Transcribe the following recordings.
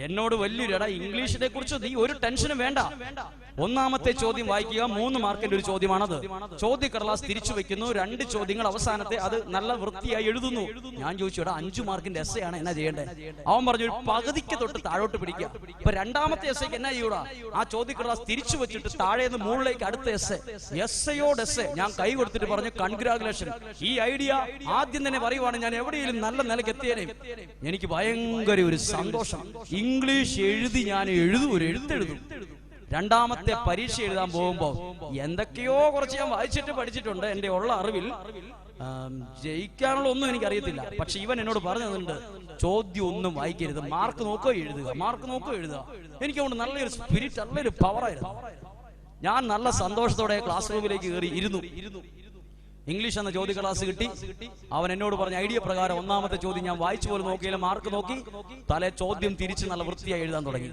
എന്നോട് വലിയൊരു ഇംഗ്ലീഷിനെ കുറിച്ച് നീ ഒരു ടെൻഷനും വേണ്ട. ഒന്നാമത്തെ ചോദ്യം വായിക്കുക, 3 മാർക്കിന്റെ ഒരു ചോദ്യമാണത്. ചോദ്യക്കടലാസ് തിരിച്ചു വെക്കുന്നു, 2 ചോദ്യങ്ങൾ അവസാനത്തെ അത് നല്ല വൃത്തിയായി എഴുതുന്നു. ഞാൻ ചോദിച്ചു, 5 മാർക്കിന്റെ എസ്സേ ആണ്, എന്നാ ചെയ്യേണ്ടേ? അവൻ പറഞ്ഞു, ഒരു പകുതിക്ക് തൊട്ട് താഴോട്ട് പിടിക്കുക. ഇപ്പൊ രണ്ടാമത്തെ എസ്സേക്ക് എന്നാ ചെയ്യൂടാ? ആ ചോദ്യക്കടലാസ് തിരിച്ചു വെച്ചിട്ട് താഴേന്ന് മുകളിലേക്ക് അടുത്ത എസ്സേയോട് എസ്സേ. ഞാൻ കൈ കൊടുത്തിട്ട് പറഞ്ഞു, കൺഗ്രാജുലേഷൻ, ഈ ഐഡിയ ആദ്യം തന്നെ പറയുവാണ് ഞാൻ എവിടെയെങ്കിലും നല്ല നിലയ്ക്ക് എത്തിയേനെ. എനിക്ക് ഭയങ്കര ഒരു സന്തോഷം. ഇംഗ്ലീഷ് എഴുതി ഞാൻ ഒരു എഴുത്തെഴുതും. രണ്ടാമത്തെ പരീക്ഷ എഴുതാൻ പോകുമ്പോ എന്തൊക്കെയോ കുറച്ച് ഞാൻ വായിച്ചിട്ട് പഠിച്ചിട്ടുണ്ട്. എന്റെ ഉള്ള അറിവിൽ ജയിക്കാനുള്ള ഒന്നും എനിക്കറിയത്തില്ല. പക്ഷെ ഇവൻ എന്നോട് പറഞ്ഞതുണ്ട്, ചോദ്യം ഒന്നും വായിക്കരുത്, മാർക്ക് നോക്കോ എഴുതുക, മാർക്ക് നോക്കോ എഴുതുക. എനിക്കതുകൊണ്ട് നല്ലൊരു സ്പിരിറ്റ്, നല്ലൊരു പവറായിരുന്നു. ഞാൻ നല്ല സന്തോഷത്തോടെ ക്ലാസ് റൂമിലേക്ക് കയറി ഇരുന്നു. ഇംഗ്ലീഷ് എന്ന ചോദ്യ ക്ലാസ് കിട്ടി. അവൻ എന്നോട് പറഞ്ഞ ഐഡിയ പ്രകാരം ഒന്നാമത്തെ ചോദ്യം ഞാൻ വായിച്ചു പോലും നോക്കിയില്ല, മാർക്ക് നോക്കി തലേ ചോദ്യം തിരിച്ച് നല്ല വൃത്തിയായി എഴുതാൻ തുടങ്ങി.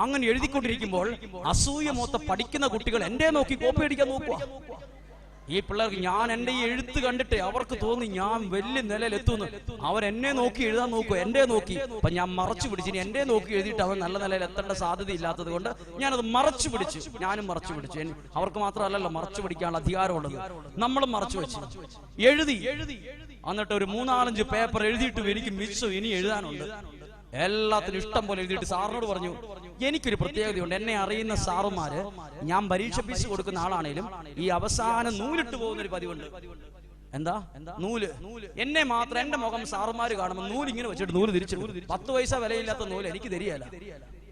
അങ്ങനെ എഴുതിക്കൊണ്ടിരിക്കുമ്പോൾ അസൂയ മൊത്ത പഠിക്കുന്ന കുട്ടികൾ എന്റെ നോക്കി കോപ്പി അടിക്കാൻ നോക്കുക. ഈ പിള്ളേർക്ക് ഞാൻ എന്റെ ഈ എഴുത്ത് കണ്ടിട്ട് അവർക്ക് തോന്നി ഞാൻ വലിയ നിലയിൽ എത്തുന്നു. അവരെന്നെ നോക്കി എഴുതാൻ നോക്കുക, എന്റെ നോക്കി. അപ്പൊ ഞാൻ മറച്ചു പിടിച്ചു. എന്റെ നോക്കി എഴുതിയിട്ട് അവൻ നല്ല നിലയിൽ എത്തേണ്ട സാധ്യത ഇല്ലാത്തത് കൊണ്ട് ഞാനത് മറച്ചു പിടിച്ചു. ഞാനും മറച്ചു പിടിച്ചു. അവർക്ക് മാത്രമല്ലല്ലോ മറച്ചു പിടിക്കാനുള്ള അധികാരമുള്ളത്, നമ്മളും മറച്ചു വെച്ചു. എഴുതി എന്നിട്ട് ഒരു 3-4 പേപ്പർ എഴുതിയിട്ട് എനിക്ക് മിച്ചം ഇനി എഴുതാനുണ്ട്. എല്ലാത്തിനും ഇഷ്ടം പോലെ എഴുതിയിട്ട് സാറിനോട് പറഞ്ഞു, എനിക്കൊരു പ്രത്യേകതയുണ്ട്. എന്നെ അറിയുന്ന സാറുമാര്, ഞാൻ പരീക്ഷ ഫീസ് കൊടുക്കുന്ന ആളാണേലും ഈ അവസാനം നൂലിട്ട് പോകുന്നൊരു പതിവുണ്ട്. എന്താ നൂല്? എന്നെ മാത്രം, എന്റെ മുഖം സാറുമാര് കാണുമ്പോൾ നൂല് ഇങ്ങനെ വെച്ചിട്ട് നൂല് തിരിച്ചിടും. 10 പൈസ വിലയില്ലാത്ത നൂല് എനിക്ക് തരികയല്ല.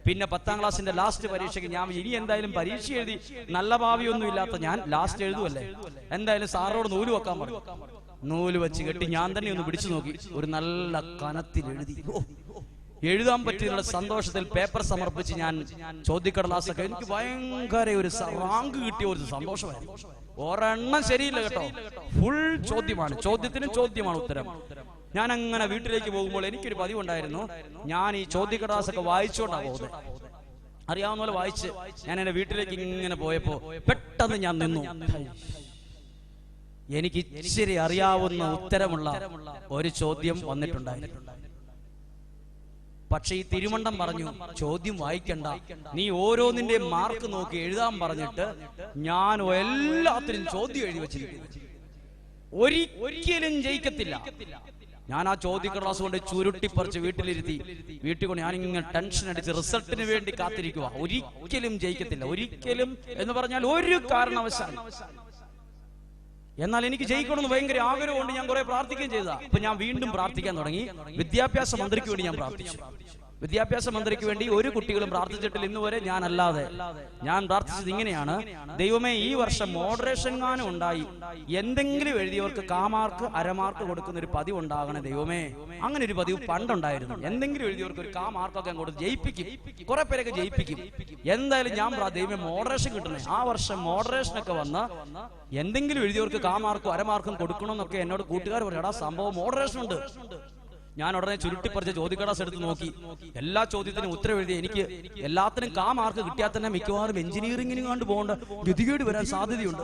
പിന്നെ 10ാം ക്ലാസ്സിന്റെ ലാസ്റ്റ് പരീക്ഷയ്ക്ക് ഞാൻ ഇനി എന്തായാലും പരീക്ഷ എഴുതി നല്ല ഭാവിയൊന്നും ഇല്ലാത്ത ഞാൻ ലാസ്റ്റ് എഴുതുമല്ലേ, എന്തായാലും സാറിനോട് നൂല് വെക്കാൻ പറഞ്ഞു. നൂല് വെച്ച് കെട്ടി ഞാൻ തന്നെ ഒന്ന് പിടിച്ചു നോക്കി. ഒരു നല്ല കനത്തിൽ എഴുതി. എഴുതാൻ പറ്റിയുള്ള സന്തോഷത്തിൽ പേപ്പർ സമർപ്പിച്ച് ഞാൻ ചോദ്യക്കടലാസൊക്കെ എനിക്ക് ഭയങ്കര ഒരു റാങ്ക് കിട്ടിയ ഒരു സന്തോഷമായിരുന്നു. ഒരെണ്ണം ശരിയില്ല കേട്ടോ, ഫുൾ ചോദ്യമാണ്. ചോദ്യത്തിന് ചോദ്യമാണ് ഉത്തരം. ഞാൻ അങ്ങനെ വീട്ടിലേക്ക് പോകുമ്പോൾ എനിക്കൊരു പതിവുണ്ടായിരുന്നു. ഞാൻ ഈ ചോദ്യക്കടലാസൊക്കെ വായിച്ചോണ്ടാ പോകുന്നത്. അറിയാവുന്ന പോലെ വായിച്ച് ഞാൻ എന്റെ വീട്ടിലേക്ക് ഇങ്ങനെ പോയപ്പോ പെട്ടെന്ന് ഞാൻ നിന്നു. എനിക്ക് ഇച്ചിരി അറിയാവുന്ന ഉത്തരമുള്ള ഒരു ചോദ്യം വന്നിട്ടുണ്ടായിരുന്നു. പക്ഷെ ഈ തിരുമണ്ടം പറഞ്ഞു, ചോദ്യം വായിക്കണ്ട, നീ ഓരോന്നിന്റെ മാർക്ക് നോക്കി എഴുതാൻ പറഞ്ഞിട്ട് ഞാൻ എല്ലാത്തിനും ചോദ്യം എഴുതി വെച്ചിരിക്കുന്നു, ഒരിക്കലും ജയിക്കത്തില്ല. ഞാൻ ആ ചോദ്യക്കടലാസ് കൊണ്ട് ചുരുട്ടിപ്പറിച്ച് വീട്ടിലിരുത്തി. വീട്ടിൽ കൊണ്ട് ഞാനിങ്ങനെ ടെൻഷൻ അടിച്ച് റിസൾട്ടിന് വേണ്ടി കാത്തിരിക്കുക. ഒരിക്കലും ജയിക്കത്തില്ല, ഒരിക്കലും എന്ന് പറഞ്ഞാൽ ഒരു കാരണവശാലും. എന്നാൽ എനിക്ക് ജയിക്കണമെന്ന് ഭയങ്കര ആഗ്രഹമുണ്ട്. ഞാൻ കുറെ പ്രാർത്ഥിക്കുകയും ചെയ്തതാ. അപ്പൊ ഞാൻ വീണ്ടും പ്രാർത്ഥിക്കാൻ തുടങ്ങി. വിദ്യാഭ്യാസ മന്ത്രിക്ക് വേണ്ടി ഞാൻ പ്രാർത്ഥിച്ചു. വിദ്യാഭ്യാസ മന്ത്രിക്ക് വേണ്ടി ഒരു കുട്ടികളും പ്രാർത്ഥിച്ചിട്ടില്ല ഇന്ന് വരെ. ഞാൻ പ്രാർത്ഥിച്ചത് ഇങ്ങനെയാണ്, ദൈവമേ ഈ വർഷം മോഡറേഷൻ ഗാനം ഉണ്ടായി എന്തെങ്കിലും എഴുതിയവർക്ക് കാമാർക്ക് അരമാർക്ക് കൊടുക്കുന്ന ഒരു പതിവ് ഉണ്ടാകണേ ദൈവമേ. അങ്ങനെ ഒരു പതിവ് പണ്ടുണ്ടായിരുന്നു. എന്തെങ്കിലും എഴുതിയവർക്ക് ഒരു കാമാർക്കൊക്കെ കൊടുത്ത് ജയിപ്പിക്കും, കുറെ പേരൊക്കെ ജയിപ്പിക്കും. എന്തായാലും ഞാൻ ദൈവമേ മോഡറേഷൻ കിട്ടണേ. ആ വർഷം മോഡറേഷനൊക്കെ വന്ന് എന്തെങ്കിലും എഴുതിയവർക്ക് കാമാർക്കും അരമാർക്കും കൊടുക്കണം എന്നൊക്കെ എന്നോട് കൂട്ടുകാർ പറഞ്ഞു. എടാ സംഭവം മോഡറേഷൻ ഉണ്ട്. ഞാൻ ഉടനെ ചുരുട്ടിപ്പറിച്ച ചോദ്യക്കടലാസ് എടുത്ത് നോക്കി. എല്ലാ ചോദ്യത്തിനും ഉത്തരം എഴുതി. എനിക്ക് എല്ലാത്തിനും മാർക്ക് കിട്ടിയാൽ തന്നെ മിക്കവാറും എഞ്ചിനീയറിംഗിന് കണ്ടു പോകേണ്ട ഗതികേട് വരാൻ സാധ്യതയുണ്ട്.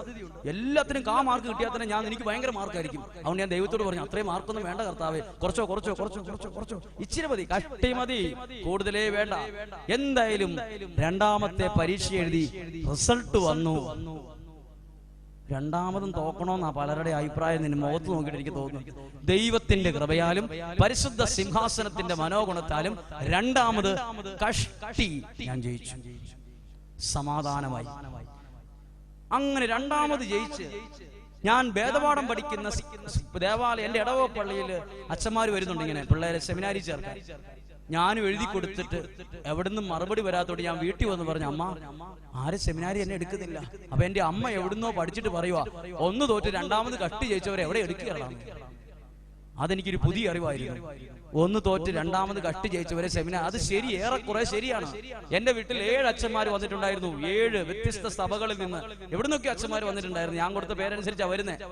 എല്ലാത്തിനും മാർക്ക് കിട്ടിയാൽ തന്നെ എനിക്ക് ഭയങ്കര മാർക്കായിരിക്കും. അതുകൊണ്ട് ഞാൻ ദൈവത്തോട് പറഞ്ഞു, അത്രയും മാർക്കൊന്നും വേണ്ട കർത്താവേ, കുറച്ചോ ഇച്ചിരി മതി, കഷ്ടി മതി, കൂടുതലേ വേണ്ട. എന്തായാലും രണ്ടാമത്തെ പരീക്ഷ എഴുതി, റിസൾട്ട് വന്നു. രണ്ടാമതും തോക്കണമെന്നാ പലരുടെ അഭിപ്രായം. നിന്റെ മുഖത്ത് നോക്കിയിട്ട് എനിക്ക് തോന്നുന്നു. ദൈവത്തിന്റെ കൃപയാലും പരിശുദ്ധ സിംഹാസനത്തിന്റെ മനോഗുണത്താലും രണ്ടാമത് കഷ്ടി ഞാൻ ജയിച്ചു, സമാധാനമായി. അങ്ങനെ രണ്ടാമത് ജയിച്ച് ഞാൻ വേദപാഠം പഠിക്കുന്ന ദേവാലയം, എന്റെ ഇടവക പള്ളിയിൽ അച്ഛന്മാർ വരുന്നുണ്ട് ഇങ്ങനെ പിള്ളേരെ സെമിനാരി ചേർക്കാൻ. ഞാനും എഴുതി കൊടുത്തിട്ട് എവിടുന്നും മറുപടി വരാത്തോട്ട് ഞാൻ വീട്ടിൽ വന്ന് പറഞ്ഞു, അമ്മ ആരും സെമിനാരി എന്നെ എടുക്കുന്നില്ല. അപ്പൊ എന്റെ അമ്മ എവിടുന്നോ പഠിച്ചിട്ട് പറയുക, ഒന്ന് തോറ്റ് രണ്ടാമത് കഷ്ടി ജയിച്ചവരെ എവിടെ എടുക്കുകയാണ്. അതെനിക്കൊരു പുതിയ അറിവായിരുന്നു. ഒന്ന് തോറ്റ് രണ്ടാമത് കഷ്ടി ജയിച്ചവരെ സെമിനാർ, അത് ശരി, ഏറെക്കുറെ ശരിയാണ്. എന്റെ വീട്ടിൽ 7 അച്ഛന്മാർ വന്നിട്ടുണ്ടായിരുന്നു. 7 വ്യത്യസ്ത സഭകളിൽ നിന്ന് എവിടുന്നൊക്കെ അച്ഛന്മാർ വന്നിട്ടുണ്ടായിരുന്നു. ഞാൻ കൊടുത്ത പേരനുസരിച്ചാ വരുന്നത്.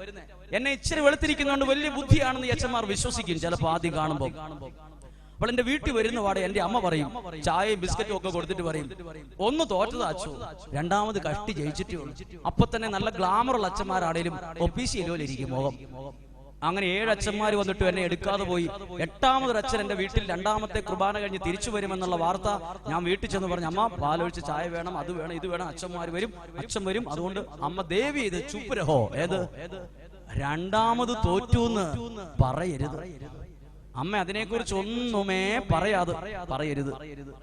എന്നെ ഇച്ചിരി വെളുത്തിരിക്കുന്നതുകൊണ്ട് വലിയ ബുദ്ധിയാണെന്ന് ഈ അച്ഛന്മാർ വിശ്വസിക്കും ചിലപ്പോൾ ആദ്യം കാണുമ്പോൾ. അപ്പോൾ എന്റെ വീട്ടിൽ വരുന്ന പാടെ എന്റെ അമ്മ പറയും, ചായയും ബിസ്ക്കറ്റും ഒക്കെ കൊടുത്തിട്ട് പറയും, ഒന്ന് തോറ്റത് അച്ഛോ, രണ്ടാമത് കഷ്ടി ജയിച്ചിട്ടേ ഉള്ളൂ. അപ്പൊ തന്നെ നല്ല ഗ്ലാമറുള്ള അച്ഛന്മാരാണേലും ഒപ്പീസിയലോലിരിക്കും മുഖം. അങ്ങനെ 7 അച്ഛന്മാർ വന്നിട്ട് എന്നെ എടുക്കാതെ പോയി. 8ാമതൊരു അച്ഛൻ എന്റെ വീട്ടിൽ 2ാമത്തെ കുർബാന കഴിഞ്ഞ് തിരിച്ചു വരുമെന്നുള്ള വാർത്ത ഞാൻ വീട്ടിൽ ചെന്ന് പറഞ്ഞു, അമ്മ പാലൊഴിച്ച് ചായ വേണം, അത് വേണം, ഇത് വേണം, അച്ഛൻ വരും, അതുകൊണ്ട് അമ്മ ദേവി ഇത് ചുപ്പ് രഹോ, ഏത് 2ാമത് തോറ്റൂന്ന് പറയരുത്. അമ്മ അതിനെക്കുറിച്ച് ഒന്നുമേ പറയരുത്.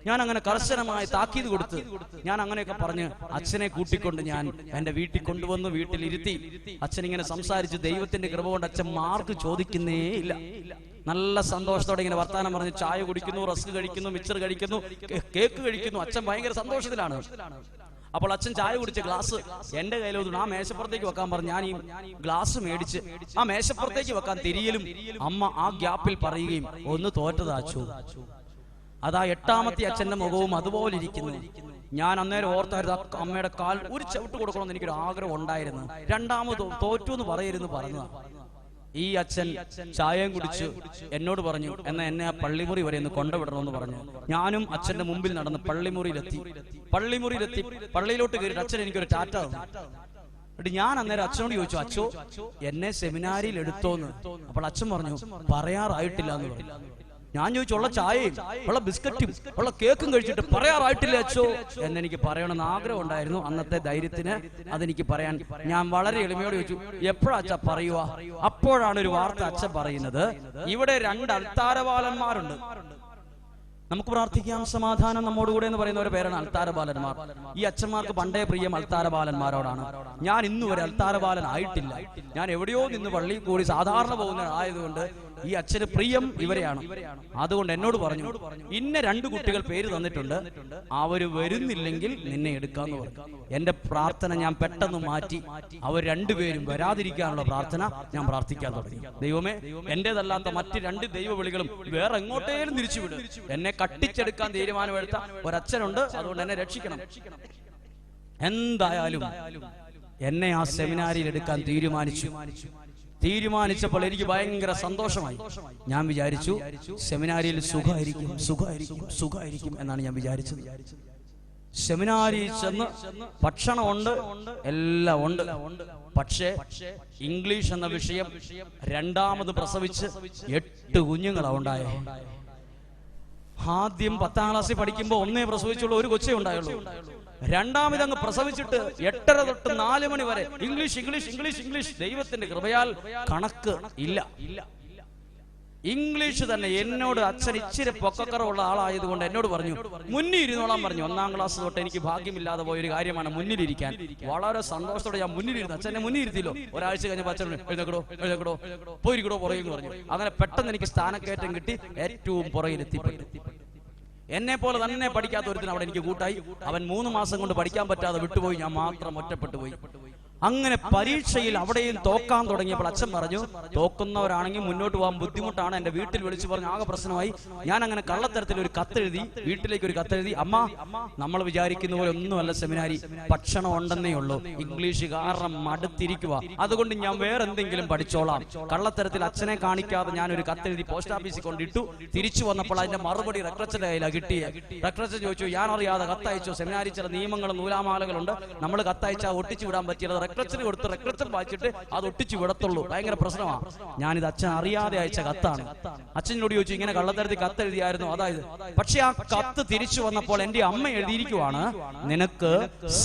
ഞാൻ അങ്ങനെ കർശനമായി താക്കീത് കൊടുത്ത് ഞാൻ അങ്ങനെയൊക്കെ പറഞ്ഞ് അച്ഛനെ കൂട്ടിക്കൊണ്ട് ഞാൻ എന്റെ വീട്ടിൽ കൊണ്ടുവന്ന് വീട്ടിലിരുത്തി. അച്ഛൻ ഇങ്ങനെ സംസാരിച്ച് ദൈവത്തിന്റെ കൃപ കൊണ്ട് അച്ഛൻ മാർക്ക് ചോദിക്കുന്നേ ഇല്ല. നല്ല സന്തോഷത്തോടെ ഇങ്ങനെ വർത്താനം പറഞ്ഞ് ചായ കുടിക്കുന്നു, റസ്ക് കഴിക്കുന്നു, മിച്ചർ കഴിക്കുന്നു, കേക്ക് കഴിക്കുന്നു. അച്ഛൻ ഭയങ്കര സന്തോഷത്തിലാണ്. അപ്പോൾ അച്ഛൻ ചായ കുടിച്ച ഗ്ലാസ് എന്റെ കയ്യിലോട്ട് ആ മേശപ്പുറത്തേക്ക് വെക്കാൻ പറഞ്ഞു. ഞാൻ ഈ ഗ്ലാസ് മേടിച്ച് ആ മേശപ്പുറത്തേക്ക് വെക്കാൻ തിരിയലും അമ്മ ആ ഗ്യാപ്പിൽ പറയുകയും, ഒന്ന് തോറ്റതാ അച്ചു. അതാ 8ാമത്തെ അച്ഛന്റെ മുഖവും അതുപോലെ ഇരിക്കുന്നു. ഞാൻ അന്നേരം ഓർത്തായിരുന്നു അമ്മയുടെ കാൽ ഒരു ചവിട്ട് കൊടുക്കണമെന്ന് എനിക്കൊരു ആഗ്രഹം ഉണ്ടായിരുന്നു. 2ാമത് തോറ്റു എന്ന് പറയരുന്ന് പറഞ്ഞതാ. ഈ അച്ഛൻ ചായയും കുടിച്ച് എന്നോട് പറഞ്ഞു, എന്നാ എന്നെ ആ പള്ളിമുറി വരെ ഒന്ന് കൊണ്ടുവിടണമെന്ന് പറഞ്ഞു. ഞാനും അച്ഛന്റെ മുമ്പിൽ നടന്ന് പള്ളിമുറിയിലെത്തി. പള്ളിയിലോട്ട് കയറിയിട്ട് അച്ഛൻ എനിക്കൊരു ടാറ്റ തന്നു. എന്നിട്ട് ഞാൻ അന്നേരം അച്ഛനോട് ചോദിച്ചു, അച്ഛോ എന്നെ സെമിനാരിയിൽ എടുത്തോന്ന്. അപ്പോൾ അച്ഛൻ പറഞ്ഞു, പറയാറായിട്ടില്ല എന്ന് പറഞ്ഞു. ഞാൻ ചോദിച്ചു, ഉള്ള ചായയും ഉള്ള ബിസ്ക്കറ്റും ഉള്ള കേക്കും കഴിച്ചിട്ട് പറയാറായിട്ടില്ല അച്ഛോ എന്നെനിക്ക് പറയണമെന്ന് ആഗ്രഹം ഉണ്ടായിരുന്നു. അന്നത്തെ ധൈര്യത്തിന് അതെനിക്ക് പറയാൻ ഞാൻ വളരെ എളിമയോട് ചോദിച്ചു, എപ്പോഴാ അച്ഛ പറയുക? അപ്പോഴാണ് ഒരു വാർത്ത അച്ഛൻ പറയുന്നത്, ഇവിടെ 2 അൾത്താരപാലന്മാരുണ്ട്, നമുക്ക് പ്രാർത്ഥിക്കാം സമാധാനം നമ്മോടുകൂടെ എന്ന് പറയുന്നവരുടെ പേരാണ് അൾത്താരപാലന്മാർ. ഈ അച്ഛന്മാർക്ക് പണ്ടേ പ്രിയം അൾത്താരപാലന്മാരോടാണ്. ഞാൻ ഇന്നുവരെ അൾത്താരപാലൻ ആയിട്ടില്ല. ഞാൻ എവിടെയോ നിന്ന് പള്ളിയിൽ കൂടി സാധാരണ പോകുന്ന ആയതുകൊണ്ട് ഈ അച്ഛന് പ്രിയം ഇവരെയാണ്. അതുകൊണ്ട് എന്നോട് പറഞ്ഞു, ഇന്ന 2 കുട്ടികൾ പേര് തന്നിട്ടുണ്ട്, അവര് വരുന്നില്ലെങ്കിൽ നിന്നെ എടുക്കാന്ന് പറഞ്ഞു. എന്റെ പ്രാർത്ഥന ഞാൻ പെട്ടെന്ന് മാറ്റി. അവർ 2 പേരും വരാതിരിക്കാനുള്ള പ്രാർത്ഥന ഞാൻ പ്രാർത്ഥിക്കാൻ തുടങ്ങി. ദൈവമേ, എന്റേതല്ലാത്ത മറ്റ് 2 ദൈവവിളികളും വേറെ എങ്ങോട്ടേലും തിരിച്ചുവിട്. എന്നെ കട്ടിച്ചെടുക്കാൻ തീരുമാനമെടുത്ത ഒരച്ഛനുണ്ട്, അതുകൊണ്ട് എന്നെ രക്ഷിക്കണം. എന്തായാലും എന്നെ ആ സെമിനാരിയിൽ എടുക്കാൻ തീരുമാനിച്ചപ്പോൾ എനിക്ക് ഭയങ്കര സന്തോഷമായി. ഞാൻ വിചാരിച്ചു സെമിനാരിയിൽ സുഖമായിരിക്കും എന്നാണ് ഞാൻ വിചാരിച്ചത്. സെമിനാരിയിൽ ചെന്ന് ഭക്ഷണമുണ്ട്, എല്ലാം ഉണ്ട്. പക്ഷേ ഇംഗ്ലീഷ് എന്ന വിഷയം 2ാമത് പ്രസവിച്ച് 8 കുഞ്ഞുങ്ങളാണ് ഉണ്ടായത്. ആദ്യം 10ാം ക്ലാസ്സിൽ പഠിക്കുമ്പോൾ 1 പ്രസവിച്ചുള്ള ഒരു കൊച്ചേ ഉണ്ടായുള്ളൂ. 2ാമത് അങ്ങ് പ്രസവിച്ചിട്ട് 8:30 തൊട്ട് 4 മണി വരെ ഇംഗ്ലീഷ്. ദൈവത്തിന്റെ കൃപയാൽ കണക്ക് ഇല്ല, ഇംഗ്ലീഷ് തന്നെ. എന്നോട് അച്ഛൻ ഇച്ചിരി പൊക്കക്കറവുള്ള ആളായതുകൊണ്ട് എന്നോട് പറഞ്ഞു, മുന്നിൽ ഇരുന്നോളാൻ പറഞ്ഞു. 1ാം ക്ലാസ് തൊട്ട് എനിക്ക് ഭാഗ്യമില്ലാതെ പോയൊരു കാര്യമാണ് മുന്നിലിരിക്കാൻ. വളരെ സന്തോഷത്തോടെ ഞാൻ മുന്നിലിരുന്നു. അച്ഛനെ മുന്നിൽ ഇരുത്തില്ലോ. ഒരാഴ്ച കഴിഞ്ഞപ്പോൾ അച്ഛൻ എഴുന്നേക്കടോ പോയിരിക്കടോ പുറകെന്ന് പറഞ്ഞു. അങ്ങനെ പെട്ടെന്ന് എനിക്ക് സ്ഥാനക്കയറ്റം കിട്ടി. ഏറ്റവും പുറകിലെത്തിപ്പെട്ടു. എന്നെ പോലെ തന്നെ പഠിക്കാത്ത ഒരുത്തിന് അവിടെ എനിക്ക് കൂട്ടായി. അവൻ 3 മാസം കൊണ്ട് പഠിക്കാൻ പറ്റാതെ വിട്ടുപോയി. ഞാൻ മാത്രം ഒറ്റപ്പെട്ടു പോയി. അങ്ങനെ പരീക്ഷയിൽ അവിടെയും തോക്കാൻ തുടങ്ങിയപ്പോൾ അച്ഛൻ പറഞ്ഞു, തോക്കുന്നവരാണെങ്കിൽ മുന്നോട്ട് പോകാൻ ബുദ്ധിമുട്ടാണ്. എന്റെ വീട്ടിൽ വിളിച്ചു പറഞ്ഞു, ആകെ പ്രശ്നമായി. ഞാൻ അങ്ങനെ കള്ളത്തരത്തിൽ ഒരു കത്തെഴുതി, വീട്ടിലേക്ക് ഒരു കത്തെഴുതി, അമ്മ നമ്മൾ വിചാരിക്കുന്ന പോലെ ഒന്നുമല്ല സെമിനാരി, ഭക്ഷണം ഉണ്ടെന്നേ ഉള്ളൂ, ഇംഗ്ലീഷ് കാരണം മടുത്തിരിക്കുക, അതുകൊണ്ട് ഞാൻ വേറെ എന്തെങ്കിലും പഠിച്ചോളാം. കള്ളത്തരത്തിൽ അച്ഛനെ കാണിക്കാതെ ഞാൻ ഒരു കത്തെഴുതി പോസ്റ്റ് ഓഫീസിൽ കൊണ്ടിട്ടു. തിരിച്ചു വന്നപ്പോൾ അതിന്റെ മറുപടി റെക്ടറച്ചന്റെ കയ്യിലാണ് കിട്ടിയത്. റെക്ടറച്ചൻ ചോദിച്ചു, ഞാൻ അറിയാതെ കത്തയച്ചു, സെമിനാരി ചില നിയമങ്ങളും നൂലാമാലകളുണ്ട്, നമ്മൾ കത്തയച്ചാൽ ഒട്ടിച്ചു വിടാൻ പറ്റിയത്. റെക്ടറച്ചന് കൊടുത്ത് റെക്ടറച്ചൻ വായിച്ചിട്ട് അത് ഒട്ടിച്ചു വിടത്തുള്ളൂ, ഭയങ്കര പ്രശ്നമാണ്. ഞാനിത് അച്ഛൻ അറിയാതെ അയച്ച കത്താണ്. അച്ഛനോട് ചോദിച്ചു, ഇങ്ങനെ കള്ളത്തരത്തിൽ കത്ത് എഴുതിയായിരുന്നു? അതായത്, പക്ഷെ ആ കത്ത് തിരിച്ചു വന്നപ്പോൾ എന്റെ അമ്മ എഴുതിയിരിക്കുവാണ്, നിനക്ക്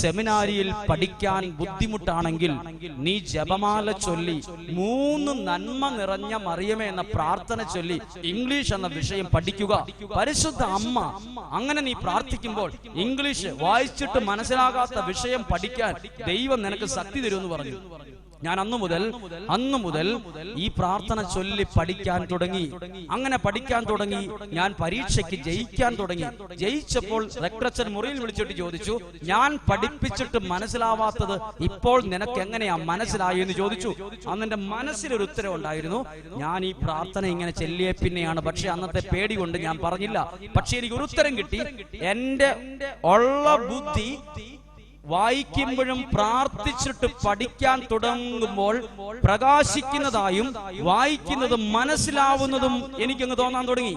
സെമിനാരിയിൽ പഠിക്കാൻ ബുദ്ധിമുട്ടാണെങ്കിൽ നീ ജപമാല ചൊല്ലി 3 നന്മ നിറഞ്ഞ മറിയമേ എന്ന പ്രാർത്ഥന ചൊല്ലി ഇംഗ്ലീഷ് എന്ന വിഷയം പഠിക്കുക. പരിശുദ്ധ അമ്മ അങ്ങനെ നീ പ്രാർത്ഥിക്കുമ്പോൾ ഇംഗ്ലീഷ് വായിച്ചിട്ട് മനസ്സിലാകാത്ത വിഷയം പഠിക്കാൻ ദൈവം നിനക്ക് ശക്തി തരുമെന്ന് പറഞ്ഞു. ഞാൻ അന്നു മുതൽ ഈ പ്രാർത്ഥന ചൊല്ലി പഠിക്കാൻ തുടങ്ങി. അങ്ങനെ പഠിക്കാൻ തുടങ്ങി. ഞാൻ പരീക്ഷയ്ക്ക് ജയിക്കാൻ തുടങ്ങി. ജയിച്ചപ്പോൾ റെക്ടറച്ചൻ മുറിയിൽ വിളിച്ചിട്ട് ചോദിച്ചു, ഞാൻ പഠിപ്പിച്ചിട്ട് മനസ്സിലാവാത്തത് ഇപ്പോൾ നിനക്ക് എങ്ങനെയാ മനസ്സിലായി എന്ന് ചോദിച്ചു. അന്ന് എന്റെ മനസ്സിലൊരു ഉത്തരം ഉണ്ടായിരുന്നു, ഞാൻ ഈ പ്രാർത്ഥന ഇങ്ങനെ ചെല്ലിയ പിന്നെയാണ്. പക്ഷെ അന്നത്തെ പേടി കൊണ്ട് ഞാൻ പറഞ്ഞില്ല. പക്ഷെ എനിക്ക് ഒരു ഉത്തരം കിട്ടി. എന്റെ ഉള്ള ബുദ്ധി വായിക്കുമ്പോഴും പ്രാർത്ഥിച്ചിട്ട് പഠിക്കാൻ തുടങ്ങുമ്പോൾ പ്രകാശിക്കുന്നതായും വായിക്കുന്നതും മനസ്സിലാവുന്നതും എനിക്കങ്ങ് തോന്നാൻ തുടങ്ങി.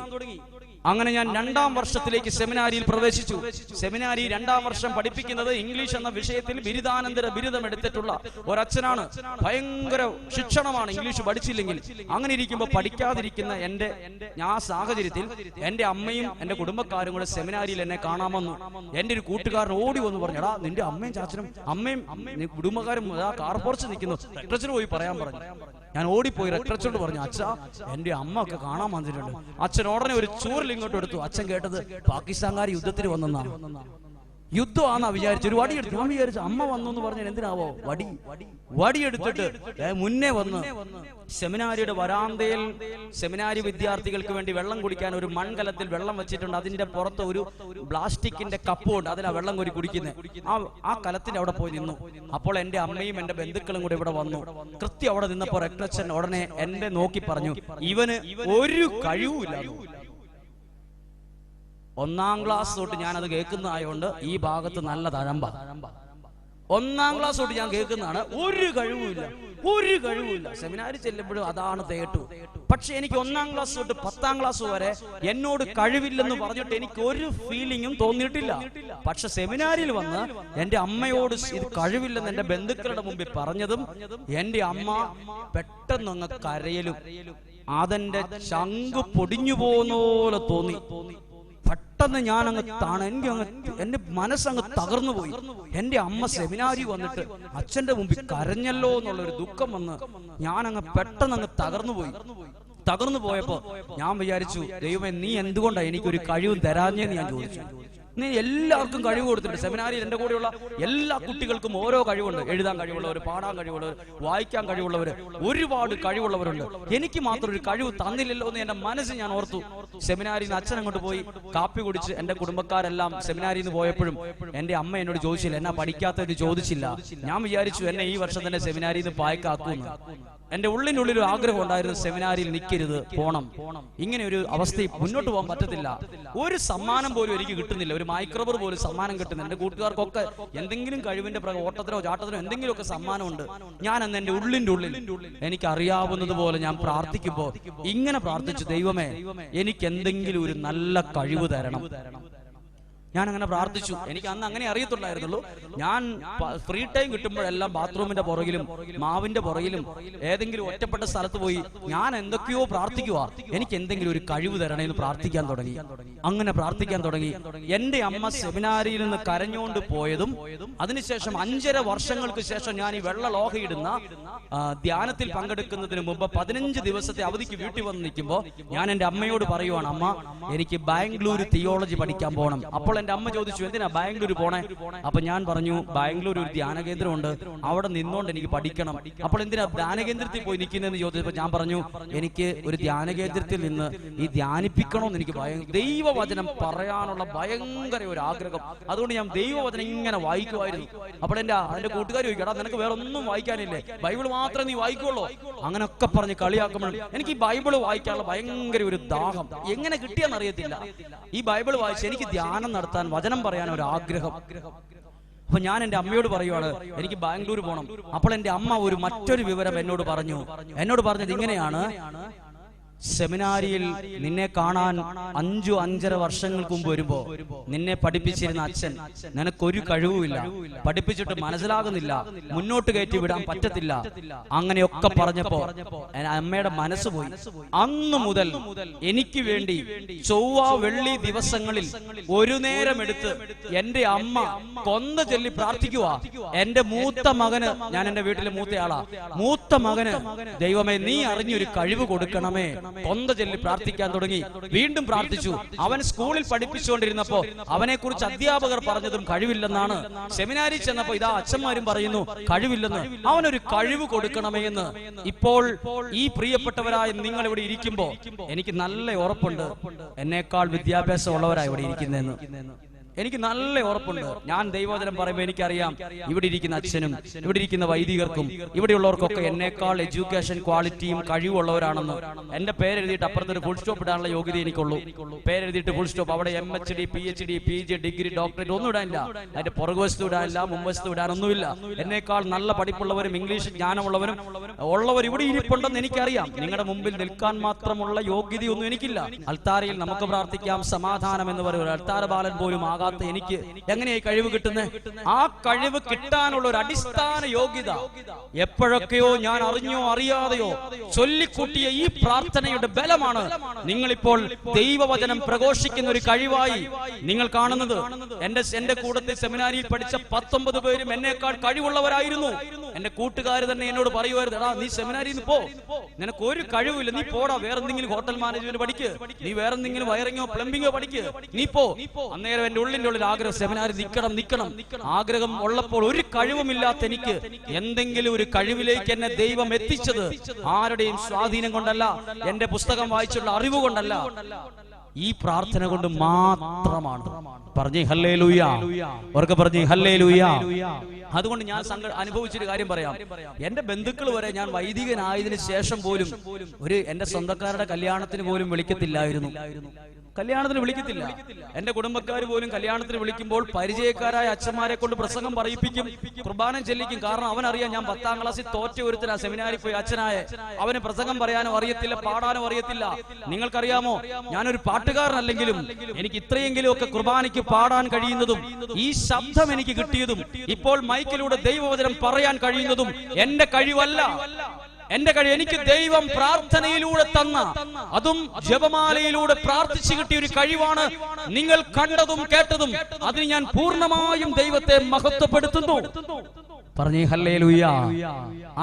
അങ്ങനെ ഞാൻ 2ാം വർഷത്തിലേക്ക് സെമിനാരിയിൽ പ്രവേശിച്ചു. സെമിനാരി 2ാം വർഷം പഠിപ്പിക്കുന്നത് ഇംഗ്ലീഷ് എന്ന വിഷയത്തിൽ ബിരുദാനന്തര ബിരുദം എടുത്തിട്ടുള്ള ഒരച്ഛനാണ്. ഭയങ്കര ശിക്ഷണമാണ് ഇംഗ്ലീഷ് പഠിച്ചില്ലെങ്കിൽ. അങ്ങനെ ഇരിക്കുമ്പോൾ പഠിക്കാതിരിക്കുന്ന ആ സാഹചര്യത്തിൽ എന്റെ അമ്മയും എന്റെ കുടുംബക്കാരും കൂടെ സെമിനാരിയിൽ എന്നെ കാണാൻ വന്നു. എന്റെ ഒരു കൂട്ടുകാരൻ ഓടി വന്നു പറഞ്ഞു, എടാ നിന്റെ അമ്മയും ചാച്ചനും അമ്മയും കുടുംബക്കാരും കാർ പോർച്ച് നിൽക്കുന്നു, റെക്ടറേച്ചർ പോയി പറയാൻ പറഞ്ഞു. ഞാൻ ഓടിപ്പോയി റെക്ടറേച്ചറോട് പറഞ്ഞു, അച്ഛാ എന്റെ അമ്മ ഒക്കെ കാണാൻ വന്നിട്ടുണ്ട്. അച്ഛൻ ഉടനെ ഒരു ചൂരൽ ഇങ്ങോട്ട് എടുത്തു. അച്ഛൻ കേട്ടത് പാകിസ്ഥാൻകാർ യുദ്ധത്തിന് വന്നെന്നാണ്. യുദ്ധമാണെന്നാ വിചാരിച്ചു. ഒരു വടി എടുത്തു. ഞാൻ വിചാരിച്ചു അമ്മ വന്നു എന്ന് പറഞ്ഞാൽ എന്തിനാവോ വടിയെടുത്തിട്ട് മുന്നേ വന്ന് സെമിനാരിയുടെ വരാന്തയിൽ സെമിനാരി വിദ്യാർത്ഥികൾക്ക് വേണ്ടി വെള്ളം കുടിക്കാൻ ഒരു മൺകലത്തിൽ വെള്ളം വെച്ചിട്ടുണ്ട്. അതിന്റെ പുറത്ത് ഒരു പ്ലാസ്റ്റിക്കിന്റെ കപ്പുണ്ട്, അതിലാ വെള്ളം കോരി കുടിക്കുന്നത്. ആ കലത്തിന്റെ അവിടെ പോയി നിന്നു. അപ്പോൾ എന്റെ അമ്മയും എന്റെ ബന്ധുക്കളും കൂടെ ഇവിടെ വന്നു. കൃത്യം അവിടെ നിന്നപ്പോ റെക്ടറേച്ചർ ഉടനെ എന്നെ നോക്കി പറഞ്ഞു, ഇവന് ഒരു കഴിവുമില്ല. 1ാം ക്ലാസ് തൊട്ട് ഞാൻ അത് കേൾക്കുന്നതായോണ്ട് ഈ ഭാഗത്ത് നല്ല തഴമ്പ. 1ാം ക്ലാസ് തൊട്ട് ഞാൻ കേൾക്കുന്നതാണ്, ഒരു കഴിവുമില്ല. സെമിനാരി ചെല്ലുമ്പോഴും അതാണ് തേട്ടു. പക്ഷെ എനിക്ക് 1ാം ക്ലാസ് തൊട്ട് 10ാം ക്ലാസ് വരെ എന്നോട് കഴിവില്ലെന്ന് പറഞ്ഞിട്ട് എനിക്ക് ഒരു ഫീലിംഗും തോന്നിയിട്ടില്ല. പക്ഷെ സെമിനാരിയിൽ വന്ന് എന്റെ അമ്മയോട് ഇത് കഴിവില്ലെന്ന് എന്റെ ബന്ധുക്കളുടെ മുമ്പിൽ പറഞ്ഞതും എന്റെ അമ്മ പെട്ടെന്ന് അങ്ങ് കരയലും അതെന്റെ ശംഖ് പൊടിഞ്ഞു പോകുന്ന പോലെ തോന്നി. പെട്ടെന്ന് ഞാൻ എന്റെ മനസ്സങ്ങ് തകർന്നു പോയി. എന്റെ അമ്മ സെമിനാരി വന്നിട്ട് അച്ഛന്റെ മുമ്പിൽ കരഞ്ഞല്ലോ എന്നുള്ളൊരു ദുഃഖം വന്ന് ഞാനങ്ങ് പെട്ടെന്ന് തകർന്നു പോയപ്പോ ഞാൻ വിചാരിച്ചു, ദൈവമേ നീ എന്തുകൊണ്ടാ എനിക്കൊരു കഴിവും തരാഞ്ഞേന്ന് ഞാൻ ചോദിച്ചു. നീ എല്ലാവർക്കും കഴിവ് കൊടുത്തിട്ടുണ്ട്. സെമിനാരിയിൽ എന്റെ കൂടെയുള്ള എല്ലാ കുട്ടികൾക്കും ഓരോ കഴിവുണ്ട്. എഴുതാൻ കഴിവുള്ളവർ, പാടാൻ കഴിവുള്ളവർ, വായിക്കാൻ കഴിവുള്ളവർ, ഒരുപാട് കഴിവുള്ളവരുണ്ട്. എനിക്ക് മാത്രം ഒരു കഴിവ് തന്നില്ലല്ലോ എന്ന് എന്റെ മനസ്സിൽ ഞാൻ ഓർത്തു. സെമിനാരിയിൽ നിന്ന് അച്ഛൻ അങ്ങോട്ട് പോയി കാപ്പി കുടിച്ച് എന്റെ കുടുംബക്കാരെല്ലാം സെമിനാരിയിൽ നിന്ന് പോയപ്പോഴും എന്റെ അമ്മ എന്നോട് ചോദിച്ചില്ല, എന്നാ പഠിക്കാത്തത് ചോദിച്ചില്ല. ഞാൻ വിചാരിച്ചു എന്നെ ഈ വർഷം തന്നെ സെമിനാരിയിൽ നിന്ന് പായ്ക്കാക്കുന്നു. എന്റെ ഉള്ളിനുള്ളിൽ ഒരു ആഗ്രഹം ഉണ്ടായിരുന്നു, സെമിനാരിയിൽ നിൽക്കരുത്, പോണം. ഇങ്ങനെ ഒരു അവസ്ഥയിൽ മുന്നോട്ട് പോകാൻ പറ്റത്തില്ല. ഒരു സമ്മാനം പോലും എനിക്ക് കിട്ടുന്നില്ല, ഒരു മൈക്രോബർ പോലും സമ്മാനം കിട്ടുന്നില്ല. എന്റെ കൂട്ടുകാർക്കൊക്കെ എന്തെങ്കിലും കഴിവിന്റെ ഓട്ടത്തിനോ ചാട്ടത്തിനോ എന്തെങ്കിലുമൊക്കെ സമ്മാനമുണ്ട്. ഞാൻ അന്ന് എന്റെ ഉള്ളിന്റെ ഉള്ളിൽ എനിക്ക് അറിയാവുന്നത് പോലെ ഞാൻ പ്രാർത്ഥിക്കുമ്പോ ഇങ്ങനെ പ്രാർത്ഥിച്ചു, ദൈവമേ എനിക്ക് എന്തെങ്കിലും ഒരു നല്ല കഴിവ് തരണം. ഞാൻ അങ്ങനെ പ്രാർത്ഥിച്ചു. എനിക്ക് അന്ന് അങ്ങനെ അറിയത്തുള്ളായിരുന്നുള്ളൂ. ഞാൻ ഫ്രീ ടൈം കിട്ടുമ്പോഴെല്ലാം ബാത്റൂമിന്റെ പുറകിലും മാവിന്റെ പുറകിലും ഏതെങ്കിലും ഒറ്റപ്പെട്ട സ്ഥലത്ത് പോയി ഞാൻ എന്തൊക്കെയോ പ്രാർത്ഥിക്കുക, എനിക്ക് എന്തെങ്കിലും ഒരു കഴിവ് തരണേന്ന് പ്രാർത്ഥിക്കാൻ തുടങ്ങി. അങ്ങനെ പ്രാർത്ഥിക്കാൻ തുടങ്ങി. എന്റെ അമ്മ സെമിനാരിയിൽ നിന്ന് കരഞ്ഞുകൊണ്ട് പോയതും അതിനുശേഷം 5.5 വർഷങ്ങൾക്ക് ശേഷം ഞാൻ ഈ വെള്ള ലോഹയിടുന്ന ധ്യാനത്തിൽ പങ്കെടുക്കുന്നതിന് മുമ്പ് 15 ദിവസത്തെ അവധിക്ക് വീട്ടിൽ വന്ന് നിൽക്കുമ്പോൾ ഞാൻ എന്റെ അമ്മയോട് പറയുവാണ്, അമ്മ എനിക്ക് ബാംഗ്ലൂർ തിയോളജി പഠിക്കാൻ പോകണം. അപ്പോൾ എന്റെ അമ്മ ചോദിച്ചു, എന്തിനാ ബാംഗ്ലൂർ പോണേ? അപ്പൊ ഞാൻ പറഞ്ഞു, ബാംഗ്ലൂർ ഒരു ധ്യാന കേന്ദ്രമുണ്ട്, അവിടെ നിന്നോണ്ട് എനിക്ക് പഠിക്കണം. അപ്പോൾ എന്തിനാ ധ്യാന കേന്ദ്രത്തിൽ പോയി നിൽക്കുന്നതെന്ന് ചോദിച്ചപ്പോൾ ഞാൻ പറഞ്ഞു, എനിക്ക് ഒരു ധ്യാന കേന്ദ്രത്തിൽ നിന്ന് ഈ ധ്യാനിപ്പിക്കണമെന്ന് എനിക്ക് ദൈവവചനം പറയാനുള്ള ഭയങ്കര ഒരു ആഗ്രഹം. അതുകൊണ്ട് ഞാൻ ദൈവവചനം ഇങ്ങനെ വായിക്കുമായിരുന്നു. അപ്പോൾ അതിന്റെ കൂട്ടുകാർ ചോദിക്കടാ, നിനക്ക് വേറെ ഒന്നും വായിക്കാനില്ലേ, ബൈബിൾ മാത്രമേ നീ വായിക്കുള്ളൂ? അങ്ങനെയൊക്കെ പറഞ്ഞ് കളിയാക്കുമ്പോൾ എനിക്ക് ഈ ബൈബിൾ വായിക്കാനുള്ള ഭയങ്കര ഒരു ദാഹം. എങ്ങനെ കിട്ടിയെന്നറിയത്തില്ല. ഈ ബൈബിൾ വായിച്ച് എനിക്ക് ധ്യാനം നടത്താൻ, വചനം പറയാൻ ഒരു ആഗ്രഹം. അപ്പൊ ഞാൻ എന്റെ അമ്മയോട് പറയുവാണ്, എനിക്ക് ബാംഗ്ലൂർ പോകണം. അപ്പോൾ എന്റെ അമ്മ മറ്റൊരു വിവരം എന്നോട് പറഞ്ഞത് ഇങ്ങനെയാണ്, സെമിനാരിയിൽ നിന്നെ കാണാൻ 5-5.5 വർഷങ്ങൾക്ക് മുമ്പ് വരുമ്പോ നിന്നെ പഠിപ്പിച്ചിരുന്ന അച്ഛൻ നിനക്കൊരു കഴിവുമില്ല, പഠിപ്പിച്ചിട്ട് മനസ്സിലാകുന്നില്ല, മുന്നോട്ട് കയറ്റി വിടാൻ പറ്റത്തില്ല, അങ്ങനെയൊക്കെ പറഞ്ഞപ്പോ അമ്മയുടെ മനസ്സ് പോയി. അന്നു മുതൽ എനിക്ക് വേണ്ടി ചൊവ്വ വെള്ളി ദിവസങ്ങളിൽ ഒരു നേരം എടുത്ത് എന്റെ അമ്മ കൊന്ത ചൊല്ലി പ്രാർത്ഥിക്കുക. എന്റെ മൂത്ത മകന്, ഞാൻ എന്റെ വീട്ടിലെ മൂത്തയാളാ, മൂത്ത മകന് ദൈവമേ നീ അറിഞ്ഞൊരു കഴിവ് കൊടുക്കണമേ, കൊന്ത ചൊല്ലി പ്രാർത്ഥിക്കാൻ തുടങ്ങി. വീണ്ടും പ്രാർത്ഥിച്ചു. അവൻ സ്കൂളിൽ പഠിപ്പിച്ചുകൊണ്ടിരുന്നപ്പോ അവനെ കുറിച്ച് അധ്യാപകർ പറഞ്ഞതും കഴിവില്ലെന്നാണ്. സെമിനാരി ചെന്നപ്പോ ഇതാ അച്ഛന്മാരും പറയുന്നു കഴിവില്ലെന്ന്. അവനൊരു കഴിവ് കൊടുക്കണമേ എന്ന്. ഇപ്പോൾ ഈ പ്രിയപ്പെട്ടവരായ നിങ്ങൾ ഇവിടെ ഇരിക്കുമ്പോ എനിക്ക് നല്ല ഉറപ്പുണ്ട്, എന്നേക്കാൾ വിദ്യാഭ്യാസം ഉള്ളവരായി ഇവിടെ ഇരിക്കുന്നതെന്ന്. എനിക്ക് നല്ല ഉറപ്പുണ്ട്. ഞാൻ ദൈവവചനം പറയുമ്പോൾ എനിക്കറിയാം ഇവിടെ ഇരിക്കുന്ന അച്ഛനും ഇവിടെ ഇരിക്കുന്ന വൈദികർക്കും ഇവിടെയുള്ളവർക്കൊക്കെ എന്നേക്കാൾ എഡ്യൂക്കേഷൻ ക്വാളിറ്റിയും കഴിവുള്ളവരാണെന്ന്. എന്റെ പേരെഴുതിയിട്ട് അപ്പുറത്തൊരു ഫുൾ സ്റ്റോപ്പ് ഇടാനുള്ള യോഗ്യത എനിക്കുള്ളൂ. പേരെഴുതിയിട്ട് ഫുൾ സ്റ്റോപ്പ്, അവിടെ MHD PhD PG degree doctorate ഒന്നും ഇടാനില്ല. അതിന്റെ പുറകുവശത്ത് ഇടാനില്ല, മുൻവശത്ത് ഇടാനൊന്നുമില്ല. എന്നേക്കാൾ നല്ല പഠിപ്പുള്ളവരും ഇംഗ്ലീഷ് ജ്ഞാനമുള്ളവരും ഇവിടെ ഇരിപ്പുണ്ടെന്ന് എനിക്കറിയാം. നിങ്ങളുടെ മുമ്പിൽ നിൽക്കാൻ മാത്രമുള്ള യോഗ്യതയൊന്നും എനിക്കില്ല. അൾത്താരയിൽ നമുക്ക് പ്രാർത്ഥിക്കാം, സമാധാനം എന്ന് പറയുന്നത് അൾത്താര ബാലൻ പോലും ആകാത്ത എനിക്ക് എങ്ങനെയായി കഴിവ് കിട്ടുന്നത്? ആ കഴിവ് കിട്ടാനുള്ള ഒരു അടിസ്ഥാന യോഗ്യത എപ്പോഴൊക്കെയോ ഞാൻ അറിഞ്ഞോ അറിയാതെയോ ചൊല്ലിക്കൂട്ടിയ ഈ പ്രാർത്ഥനയുടെ ബലമാണ് നിങ്ങളിപ്പോൾ ദൈവവചനം പ്രഘോഷിക്കുന്ന ഒരു കഴിവായി നിങ്ങൾ കാണുന്നത്. എന്റെ കൂട്ടത്തിൽ സെമിനാരിയിൽ പഠിച്ച 19 പേരും എന്നേക്കാൾ കഴിവുള്ളവരായിരുന്നു. എന്റെ കൂട്ടുകാർ തന്നെ എന്നോട് പറയുമായിരുന്നു, എടാ നീ സെമിനാരിയിൽ നിന്ന് പോ, നിനക്ക് ഒരു കഴിവില്ല, നീ പോടാ, വേറെന്തെങ്കിലും ഹോട്ടൽ മാനേജ്മെന്റ് പഠിക്ക്, നീ വേറെന്തെങ്കിലും വയറിങ്ങോ പ്ലംബിങ്ങോ പഠിക്ക്, നീ പോ. അന്നേരം എന്റെ ഉള്ളിന്റെ ഉള്ളിൽ ആഗ്രഹം, സെമിനാരിൽ നിൽക്കണം. ആഗ്രഹം ഉള്ളപ്പോൾ ഒരു കഴിവുമില്ലാത്ത എനിക്ക് എന്തെങ്കിലും ഒരു കഴിവിലേക്ക് എന്നെ ദൈവം എത്തിച്ചത് ആരുടെയും സ്വാധീനം കൊണ്ടല്ല, എന്റെ പുസ്തകം വായിച്ചുള്ള അറിവ് കൊണ്ടല്ല, ഈ പ്രാർത്ഥന കൊണ്ട് മാത്രമാണ്. പറഞ്ഞേ ഹല്ലേലൂയ, ഉറക്കെ പറഞ്ഞേ ഹല്ലേലൂയ. അതുകൊണ്ട് ഞാൻ അനുഭവിച്ചൊരു കാര്യം പറയാം. എന്റെ ബന്ധുക്കൾ വരെ ഞാൻ വൈദികനായതിനു ശേഷം പോലും എന്റെ സ്വന്തക്കാരുടെ കല്യാണത്തിന് പോലും വിളിക്കത്തില്ലായിരുന്നു. കല്യാണത്തിന് വിളിക്കത്തില്ല. എന്റെ കുടുംബക്കാർ പോലും കല്യാണത്തിന് വിളിക്കുമ്പോൾ പരിചയക്കാരായ അച്ഛന്മാരെ കൊണ്ട് പ്രസംഗം പറയിപ്പിക്കും, കുർബാന ചെല്ലിക്കും. കാരണം അവനറിയാം ഞാൻ 10ാം ക്ലാസ്സിൽ തോറ്റ ഒരുത്തനാ, സെമിനാരിൽ പോയി അച്ഛനായ. അവന് പ്രസംഗം പറയാനോ അറിയത്തില്ല, പാടാനോ അറിയത്തില്ല. നിങ്ങൾക്കറിയാമോ, ഞാനൊരു പാട്ടുകാരനല്ലെങ്കിലും എനിക്ക് ഇത്രയെങ്കിലും ഒക്കെ കുർബാനയ്ക്ക് പാടാൻ കഴിയുന്നതും ഈ ശബ്ദം എനിക്ക് കിട്ടിയതും ഇപ്പോൾ മൈക്കിലൂടെ ദൈവവചനം പറയാൻ കഴിയുന്നതും എന്റെ കഴിവല്ല. എന്റെ കഴിവ് എനിക്ക് ദൈവം പ്രാർത്ഥനയിലൂടെ തന്ന, അതും ജപമാലയിലൂടെ പ്രാർത്ഥിച്ചു കിട്ടിയ ഒരു കഴിവാണ്. നിങ്ങൾ കണ്ടതും കേട്ടതും അതിന് ഞാൻ പൂർണ്ണമായും ദൈവത്തെ മഹത്വപ്പെടുത്തുന്നു. പറഞ്ഞേ ഹല്ലേലൂയ.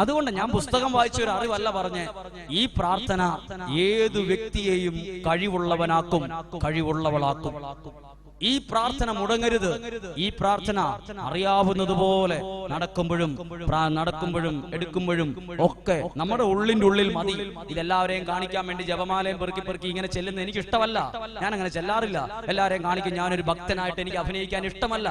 അതുകൊണ്ട് ഞാൻ പുസ്തകം വായിച്ച ഒരു അറിവല്ല പറഞ്ഞേ, ഈ പ്രാർത്ഥന ഏതു വ്യക്തിയെയും കഴിവുള്ളവനാക്കും, കഴിവുള്ളവളാക്കും. ഈ പ്രാർത്ഥന മുടങ്ങരുത്. ഈ പ്രാർത്ഥന അറിയാവുന്നതുപോലെ നടക്കുമ്പോഴും എടുക്കുമ്പോഴും ഒക്കെ നമ്മുടെ ഉള്ളിന്റെ ഉള്ളിൽ മതി. ഇതെല്ലാവരെയും കാണിക്കാൻ വേണ്ടി ജപമാലയും പെറുക്കി ഇങ്ങനെ ചെല്ലുന്ന എനിക്ക് ഇഷ്ടമല്ല. ഞാൻ അങ്ങനെ ചെല്ലാറില്ല. എല്ലാവരെയും കാണിക്കും. ഞാനൊരു ഭക്തനായിട്ട് എനിക്ക് അഭിനയിക്കാൻ ഇഷ്ടമല്ല.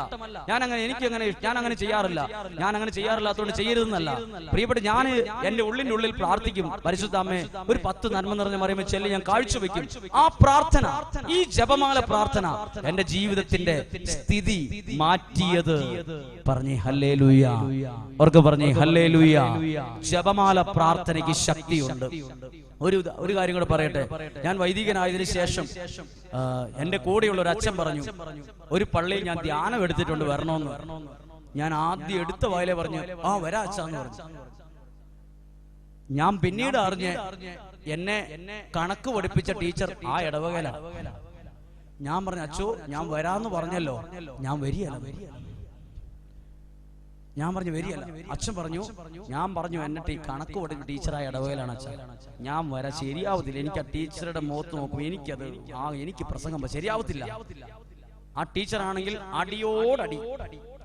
ഞാൻ അങ്ങനെ ചെയ്യാറില്ല. ഞാൻ അങ്ങനെ ചെയ്യാറില്ലാത്തതുകൊണ്ട് ചെയ്യരുതെന്നല്ല. പ്രിയപ്പെട്ട, ഞാൻ എന്റെ ഉള്ളിന്റെ ഉള്ളിൽ പ്രാർത്ഥിക്കും, പരിശുദ്ധ അമ്മേ ഒരു 10 നന്മ നിറഞ്ഞ മറിയുമ്പോൾ ചെല്ലി ഞാൻ കാഴ്ചവെക്കും. ആ പ്രാർത്ഥന, ഈ ജപമാല പ്രാർത്ഥന എന്റെ ജീവിതത്തിന്റെ സ്ഥിതി മാറ്റിയത്. പറഞ്ഞേ ഹല്ലേലൂയ, അവർക്ക് പറഞ്ഞേ ഹല്ലേലൂയ. ജപമാല പ്രാർത്ഥനയ്ക്ക് ശക്തിയുണ്ട്. ഒരു കാര്യം കൂടെ പറയട്ടെ. ഞാൻ വൈദികനായതിനു ശേഷം എന്റെ കൂടെയുള്ള ഒരു അച്ഛൻ പറഞ്ഞു, ഒരു പള്ളിയിൽ ഞാൻ ധ്യാനം എടുത്തിട്ടുണ്ട്, വരണമെന്ന്. ഞാൻ ആദ്യം എടുത്ത വായിലെ പറഞ്ഞു, ആ വരാ അച്ഛാന്ന് പറഞ്ഞു. ഞാൻ പിന്നീട് അറിഞ്ഞ് എന്നെ കണക്ക് പഠിപ്പിച്ച ടീച്ചർ ആ ഇടവകയിലാണ്. ഞാൻ പറഞ്ഞു, അച്ചോ ഞാൻ വരാന്ന് പറഞ്ഞല്ലോ, ഞാൻ വരികയല്ല. ഞാൻ പറഞ്ഞു വരികയല്ല. അച്ഛൻ പറഞ്ഞു, ഞാൻ പറഞ്ഞു എന്നെ കണക്ക് പഠിപ്പിച്ച ടീച്ചറായ ഇടവകയിലാണ് അച്ഛൻ, ഞാൻ വരാൻ ശരിയാവത്തില്ല. എനിക്ക് ആ ടീച്ചറുടെ മുഖത്ത് നോക്കും, എനിക്ക് പ്രസംഗം ശരിയാവത്തില്ല. ആ ടീച്ചറാണെങ്കിൽ അടിയോടടി,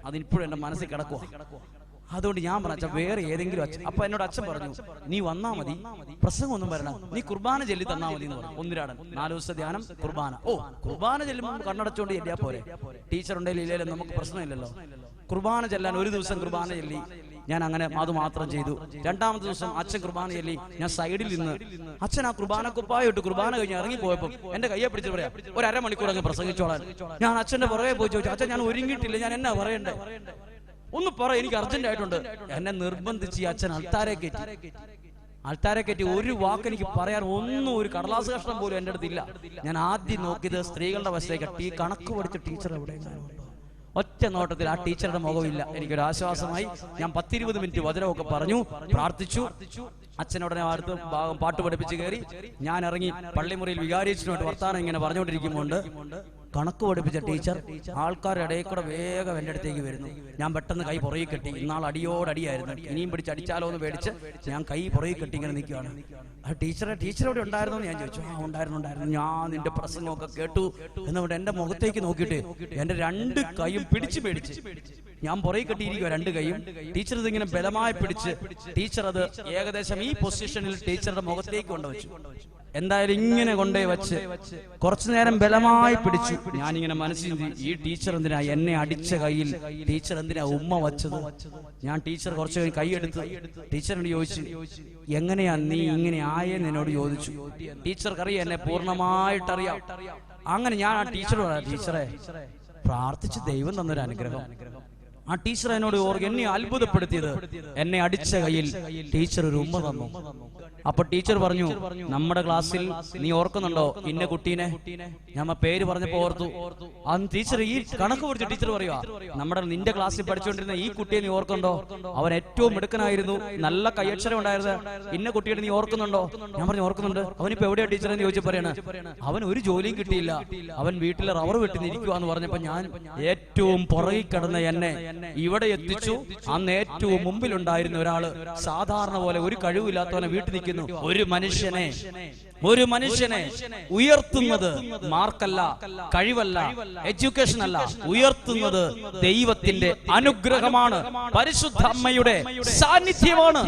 അതിനിപ്പോഴും എന്റെ മനസ്സിൽ കിടക്കുക. അതുകൊണ്ട് ഞാൻ പറഞ്ഞു, അച്ഛൻ വേറെ ഏതെങ്കിലും അച്ഛൻ. അപ്പൊ എന്നോട് അച്ഛൻ പറഞ്ഞു, നീ വന്നാ മതി, പ്രസംഗം ഒന്നും വരണം, നീ കുർബാന ചൊല്ലി തന്നാ മതി എന്ന് പറഞ്ഞു. 4 ദിവസത്തെ ധ്യാനം, കുർബാന. കുർബാന ചെല്ലുമ്പോൾ കണ്ണടച്ചോണ്ട് ചെല്ലിയാ പോരെ, ടീച്ചർ ഉണ്ടെങ്കിലും ഇല്ലെങ്കിലും നമുക്ക് പ്രശ്നമില്ലല്ലോ. കുർബാന ചെല്ലാൻ ഒരു ദിവസം കുർബാന ചൊല്ലി, ഞാൻ അങ്ങനെ അത് മാത്രം ചെയ്തു. 2ാമത്തെ ദിവസം അച്ഛൻ കുർബാന ചൊല്ലി, ഞാൻ സൈഡിൽ നിന്ന് അച്ഛൻ ആ കുർബാന കുപ്പായിട്ട് കുർബാന കഴിഞ്ഞ് ഇറങ്ങിപ്പോയപ്പോൾ എന്റെ കയ്യെ പിടിച്ച് പറയാം, ഒരു അരമണിക്കൂർ അങ്ങ് പ്രസംഗിച്ചോളാൻ. ഞാൻ അച്ഛന്റെ പുറകെ പോയി ചോദിച്ചു, അച്ഛൻ ഞാൻ ഒരുങ്ങിയിട്ടില്ല, ഞാൻ എന്നാ പറയണ്ടേ, ഒന്ന് പറ, എനിക്ക് അർജന്റ് ആയിട്ടുണ്ട്. എന്നെ നിർബന്ധിച്ച് അച്ഛൻ അൾത്താരെ കയറ്റി ഒരു വാക്ക് എനിക്ക് പറയാൻ ഒരു കടലാസ് കഷ്ണം പോലും എന്റെ അടുത്തില്ല. ഞാൻ ആദ്യം നോക്കിയത് സ്ത്രീകളുടെ വശത്തേക്ക്, കണക്ക് പഠിച്ച ടീച്ചർ എവിടെ. ഒറ്റ നോട്ടത്തിൽ ആ ടീച്ചറുടെ മുഖമില്ല. എനിക്കൊരു ആശ്വാസമായി. ഞാൻ 10-20 മിനിറ്റ് വചനമൊക്കെ പറഞ്ഞു, പ്രാർത്ഥിച്ചു. അച്ഛനുടനെ അടുത്ത് ഭാഗം പാട്ട് പഠിപ്പിച്ച് കയറി. ഞാൻ ഇറങ്ങി പള്ളിമുറിയിൽ വികാരിച്ചിട്ട് വർത്താനം ഇങ്ങനെ പറഞ്ഞുകൊണ്ടിരിക്കുമ്പോണ്ട് കണക്ക് പഠിപ്പിച്ച ടീച്ചർ ആൾക്കാരുടെ ഇടയിൽ കൂടെ വേഗം എൻ്റെ അടുത്തേക്ക് വരുന്നു. ഞാൻ പെട്ടെന്ന് കൈ പുറകെ കെട്ടി. ഇന്നാൾ അടിയോടടിയായിരുന്നു, ഇനിയും പിടിച്ചടിച്ചാലോ എന്ന് പേടിച്ച് ഞാൻ കൈ പുറകെ കെട്ടി ഇങ്ങനെ നിൽക്കുകയാണ്. ആ ടീച്ചർ അവിടെ ഉണ്ടായിരുന്നു എന്ന് ഞാൻ ചോദിച്ചു. ആ ഉണ്ടായിരുന്നു. ഞാൻ നിന്റെ പ്രസംഗമൊക്കെ കേട്ടു എന്നുകൊണ്ട് എന്റെ മുഖത്തേക്ക് നോക്കിയിട്ട് എന്റെ 2 കൈയും പിടിച്ച് പേടിച്ച് ഞാൻ പുറകെ കെട്ടിയിരിക്കുക, 2 കൈയും. ടീച്ചർ ഇതിങ്ങനെ ബലമായി പിടിച്ച്, ടീച്ചർ അത് ഏകദേശം ഈ പൊസിഷനിൽ ടീച്ചറുടെ മുഖത്തേക്ക് കൊണ്ടുവച്ചു. എന്തായാലും ഇങ്ങനെ കൊണ്ടേ വെച്ച് കുറച്ചു നേരം ബലമായി പിടിച്ചു. ഞാനിങ്ങനെ മനസ്സിൽ ഈ ടീച്ചർ എന്തിനാ എന്നെ അടിച്ച കയ്യിൽ ടീച്ചർ എന്തിനാ ഉമ്മ വച്ചത്? ഞാൻ ടീച്ചർ കുറച്ച് കഴിഞ്ഞ് കൈയെടുത്ത് ടീച്ചറിനോട് ചോദിച്ചു, എങ്ങനെയാ നീ ഇങ്ങനെ ആയെന്ന് എന്നോട് ചോദിച്ചു. ടീച്ചർക്കറിയാം എന്നെ പൂർണ്ണമായിട്ടറിയാം. അങ്ങനെ ഞാൻ ആ ടീച്ചറോട് പറയാം, ടീച്ചറെ പ്രാർത്ഥിച്ച് ദൈവം തന്നൊരു അനുഗ്രഹം. ആ ടീച്ചർ എന്നോട് എന്നെ അത്ഭുതപ്പെടുത്തിയത്, എന്നെ അടിച്ച കയ്യിൽ ടീച്ചർ ഒരു ഉമ്മ തന്നു. അപ്പൊ ടീച്ചർ പറഞ്ഞു, നമ്മുടെ ക്ലാസ്സിൽ നീ ഓർക്കുന്നുണ്ടോ ഇന്ന കുട്ടീനെ? ഞാൻ പേര് പറഞ്ഞപ്പോ ഓർത്തു. അന്ന് ടീച്ചർ ഈ കണക്ക് കുറിച്ച് ടീച്ചർ പറയുക, നിന്റെ ക്ലാസ്സിൽ പഠിച്ചുകൊണ്ടിരുന്ന ഈ കുട്ടിയെ നീ ഓർക്കുന്നുണ്ടോ? അവൻ ഏറ്റവും മിടുക്കനായിരുന്നു, നല്ല കൈയക്ഷരം ഉണ്ടായിരുന്നു. ഇന്ന കുട്ടിയുടെ നീ ഓർക്കുന്നുണ്ടോ? ഞാൻ പറഞ്ഞു ഓർക്കുന്നുണ്ട്. അവനിപ്പോ എവിടെയാ ടീച്ചർ എന്ന് ചോദിച്ചു പറയാണ്, അവൻ ഒരു ജോലിയും കിട്ടിയില്ല, അവൻ വീട്ടിലെ റബ്ബർ വെട്ടി നിൽക്കുവാന്ന് പറഞ്ഞപ്പോ ഞാൻ ഏറ്റവും പുറകിൽ കിടന്ന എന്നെ ഇവിടെ എത്തിച്ചു. അന്ന് ഏറ്റവും മുമ്പിലുണ്ടായിരുന്ന ഒരാള് സാധാരണ പോലെ ഒരു കഴിവില്ലാത്തവനെ വീട്ടിൽ നിൽക്കുന്നു. ഒരു മനുഷ്യനെ ഉയർത്തുന്നത് മാർക്കല്ല, കഴിവല്ല, എഡ്യൂക്കേഷൻ അല്ല, ഉയർത്തുന്നത് ദൈവത്തിന്റെ അനുഗ്രഹമാണ്, പരിശുദ്ധ അമ്മയുടെ സാന്നിധ്യമാണ്.